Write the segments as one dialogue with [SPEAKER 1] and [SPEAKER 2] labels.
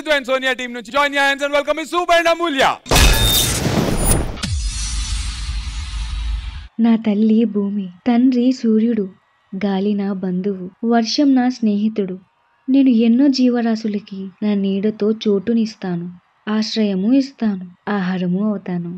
[SPEAKER 1] Siddhu and Sonia team నుంచి join hands and welcome soup and Amulya.
[SPEAKER 2] నా తల్లి భూమి, తండ్రి సూర్యుడు, గాలి నా బంధువు, వర్షం నా స్నేహితుడు. నేను ఎన్నో జీవరాశులకి నా నీడతో చోటునిస్తాను, ఆశ్రయము ఇస్తాను, ఆహారము అవుతాను.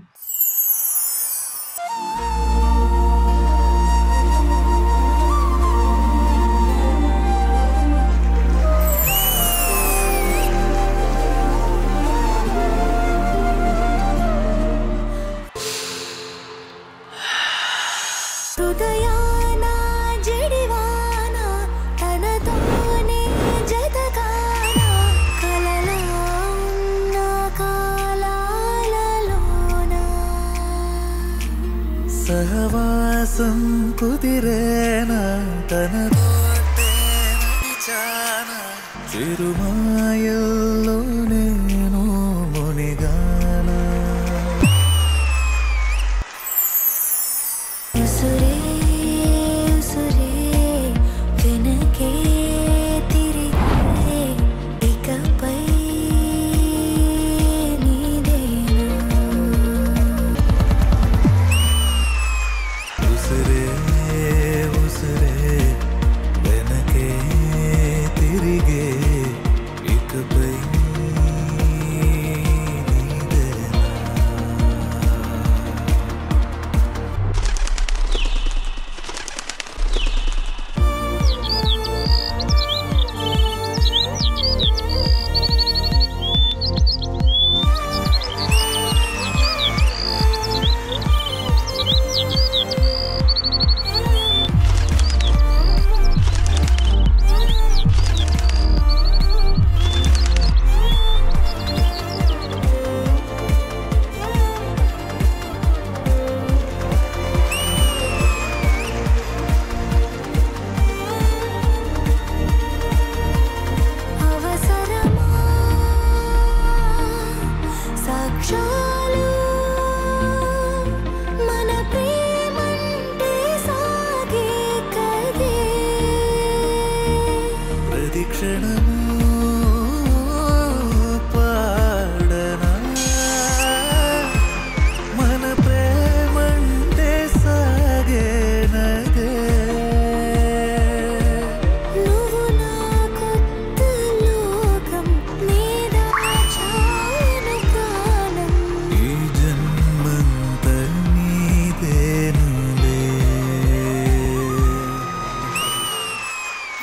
[SPEAKER 3] సహవాసం కుదిరేనా తనతోటే నడిచానా చిరుమాయల్లో నేను మునిగానా ఉసురే ఉసురే వెనకే తిరిగే ఇకపై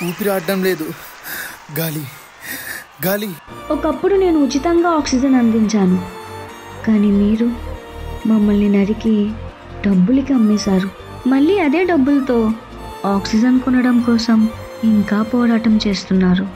[SPEAKER 4] ఊపిరాడడం లేదు, గాలి గాలి.
[SPEAKER 2] ఒకప్పుడు నేను ఉచితంగా ఆక్సిజన్ అందించాను, కానీ మీరు మమ్మల్ని నరికి డబ్బులకి అమ్మేశారు. మళ్ళీ అదే డబ్బులతో ఆక్సిజన్ కొనడం కోసం ఇంకా పోరాటం చేస్తున్నారు.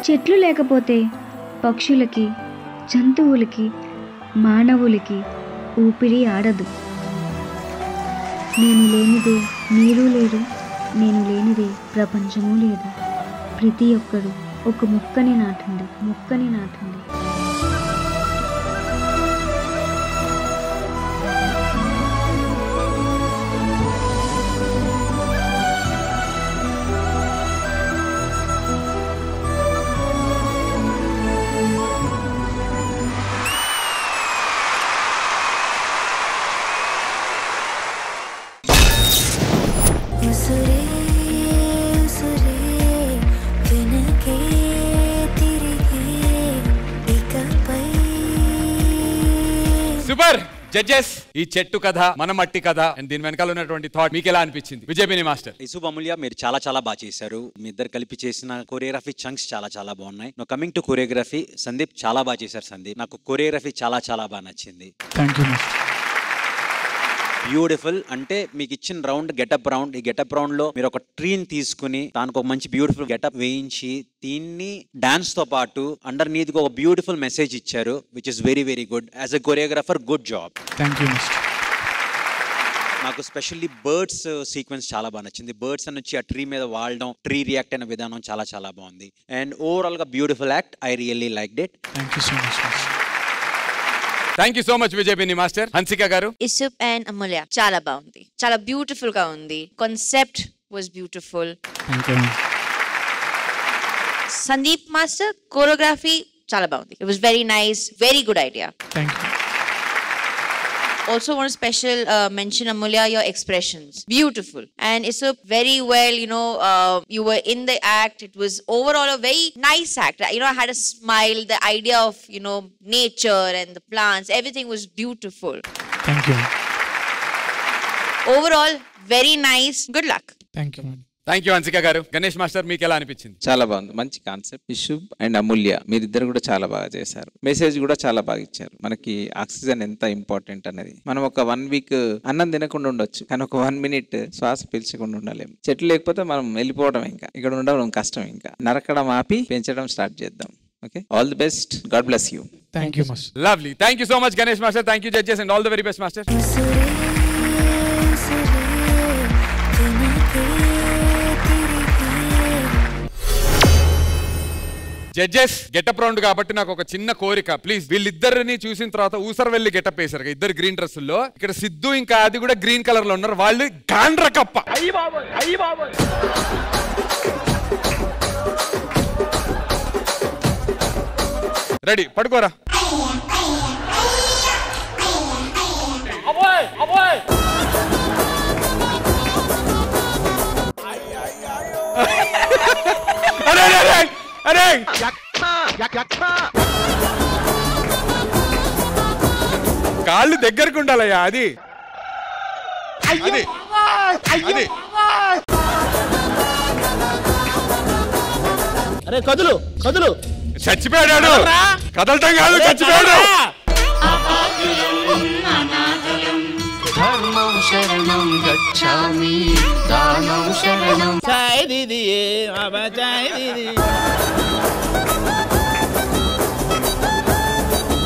[SPEAKER 2] చెట్లు లేకపోతే పక్షులకి, జంతువులకి, మానవులకి ఊపిరి ఆడదు. నేను లేనిదే మీరు లేరు, నేను లేనిదే ప్రపంచము లేదు. ప్రతి ఒక్కరూ ఒక మొక్కని నాటండి, మొక్కని నాటండి.
[SPEAKER 1] సూపర్ జడ్జెస్, ఈ చెట్టు కథ, మన మట్టి కథ అండ్ దీని వెనకాల ఉన్నటువంటి థాట్ మీకు ఎలా అనిపించింది? విజయపిని మాస్టర్.
[SPEAKER 5] ఇసుబ్ అమూల్య, మీరు చాలా చాలా బాగా చేశారు. మీ ఇద్దరు కలిపి చేసిన కొరియోగ్రఫీ చంక్స్ చాలా చాలా బాగున్నాయి. No coming to choreography, Sandeep చాలా బాగా చేశారు. సందీప్, నాకు కొరియోగ్రఫీ చాలా చాలా బాగా నచ్చింది. బ్యూటిఫుల్. అంటే మీకు ఇచ్చిన రౌండ్ గెటప్ రౌండ్, ఈ గెటప్ రౌండ్ లో మీరు ఒక ట్రీని తీసుకుని దానికి ఒక మంచి బ్యూటిఫుల్ గెటప్ వేయించి దీన్ని డాన్స్ తో పాటు అండర్ నీత్ ఒక బ్యూటిఫుల్ మెసేజ్ ఇచ్చారు, which is very very good. As a choreographer good job.
[SPEAKER 6] Thank you mister.
[SPEAKER 5] నాకు స్పెషల్లీ బర్డ్స్ సీక్వెన్స్ చాలా బాగా నచ్చింది. బర్డ్స్ అని వచ్చి ఆ ట్రీ మీద వాడడం, ట్రీ రియాక్ట్ అయిన విధానం చాలా చాలా బాగుంది. అండ్ ఓవరాల్ గా beautiful act. I really liked it.
[SPEAKER 6] Thank you so much mister.
[SPEAKER 1] Thank you so much Vijay పిన్ని మాస్టర్. హన్సిక గారు.
[SPEAKER 7] ఇసుప్ అండ్ అమూల్య చాలా బాగుంది, చాలా బ్యూటిఫుల్ గా ఉంది. Concept was beautiful.
[SPEAKER 6] Thank you.
[SPEAKER 7] Sandeep master choreography చాలా బాగుంది. It was very nice, very good idea.
[SPEAKER 6] Thank you.
[SPEAKER 7] Also want to special mention Amulya, your expressions beautiful, and it's a very well, you were in the act. It was overall a very nice act. I had a smile. The idea of nature and the plants, everything was beautiful.
[SPEAKER 6] Thank you.
[SPEAKER 7] Overall very nice. Good luck.
[SPEAKER 6] Thank you.
[SPEAKER 1] Thank you Hansika గారు. Ganesh master మీకు ఎలా అనిపించింది?
[SPEAKER 8] చాలా బాగుంది, మంచి concept. ఇషుబ్ and అమూల్య మీరిద్దరు కూడా చాలా బాగా చేశారు. మెసేజ్ కూడా చాలా బాగా ఇచ్చారు. మనకి ఆక్సిజన్ ఎంత ఇంపార్టెంట్ అనేది. మనం ఒక 1 వీక్ అన్నం తినకుండా ఉండొచ్చు, కానీ ఒక 1 మినిట్ శ్వాస పీల్చకుండా ఉండలేము. చెట్లు లేకపోతే మనం వెళ్ళిపోవడం, ఇంకా ఇక్కడ ఉండడం కష్టం. ఇంకా నరకడం ఆపి పెంచడం స్టార్ట్ చేద్దాం. Okay, all the best. God bless you.
[SPEAKER 6] Thank you master.
[SPEAKER 1] Lovely. Thank you so much Ganesh master. Thank you judges and all the very best master. Judges getup round కాబట్టి నాకు ఒక చిన్న కోరిక, ప్లీజ్. వీళ్ళిద్దరిని చూసిన తర్వాత ఊసర్ వెళ్ళి గెటప్ వేశారు, ఇద్దరు గ్రీన్ డ్రెస్సుల్లో. ఇక్కడ సిద్ధు ఇంకా అది కూడా గ్రీన్ కలర్ లో ఉన్నారు. వాళ్ళు గాండ్ర కప్ప. రెడీ, పడుకోరా. అరే అరే అరే కాళ్ళు దగ్గరకు ఉండాలయ్యా. అది అది అది
[SPEAKER 9] అరే కదులు కదులు.
[SPEAKER 1] చచ్చిపోయాడు. కదలటం కాదు, చచ్చిపోయాడు.
[SPEAKER 10] ధర్మం శరణం గచ్ఛామి, దానం శరణం.
[SPEAKER 9] చాయ్ దీది, చాయ్ దీది.